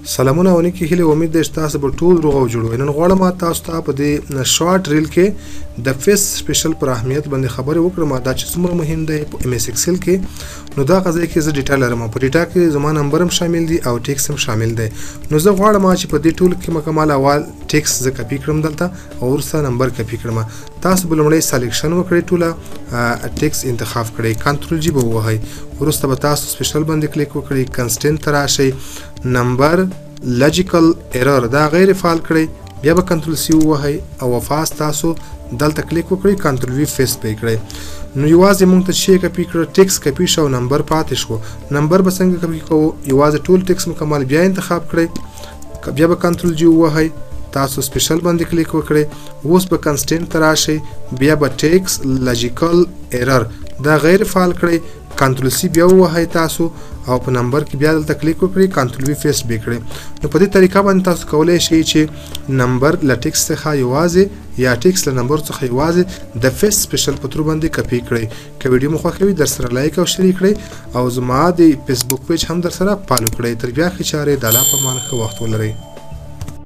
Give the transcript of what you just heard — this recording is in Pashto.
سلامونه ونکي هیله امید ده چې تاسو به ټول روغ او جوړ وئ. نن غواړم تاسو ته په دې شارټ ریل کې د پیست سپیشل پر اهمیت باندې خبرې وکړم دا چې څومره مهم دی په ام اس اکسل کې. نو دا غځای کې زه ډیټا لرم په ډیټا کې زما نمبر هم شامل دي او ټیکس هم شامل دی. نو زه غواړم چې په دې ټول کې مکمل اول ټیکس زه کاپی کړم دلته او ورسره نمبر کاپی کړم. تاسو به لومړی سلیکشن وکړئ ټوله ټیکس انتخاب کړئ کنټرول جی به ووهئ وروسته به تاسو سپیشل باندې کلیک وکړئ کنسټنټ ته راشئ نمبر لوجیکل ایرر دا غیر فعال کړئ بیا به کنټرول سی ووهئ او فاست تاسو دلته کلیک وکړئ کنټرول وی پیست به کړئ. نو یوازې موږ ته شی کاپی کړو ټیکس کاپی شو نمبر پاتې شو نمبر به څنګه کاپی کوو یوازې ټول ټیکس مکمل بیا انتخاب کړئ بیا به کنټرول جی ووهئ تاسو سپیشل باندې کلیک وکړئ اوس به کنسټنټ ته راشئ بیا به ټیکس لوجیکل ایرر دا غیر فعال کړئ کنټرول سی بیا ووهئ تاسو او په نمبر کې بیا دلته کلیک وکړئ کنټرول وی پیست به کړئ. نو په دې طریقه باندې تاسو کولای شئ چې نمبر له ټیکس څخه یوازې یا ټیکس له نمبر څخه یوازې د پیست سپیشل په تور باندې کاپی کړئ. که ویډیو مو خوښوي در سره لایک او شریک کړئ او زما د فیسبوک پیج هم در سره فالو کړئ. تر بیا ښه چارې د الله په امان ښه وخت ولرئ.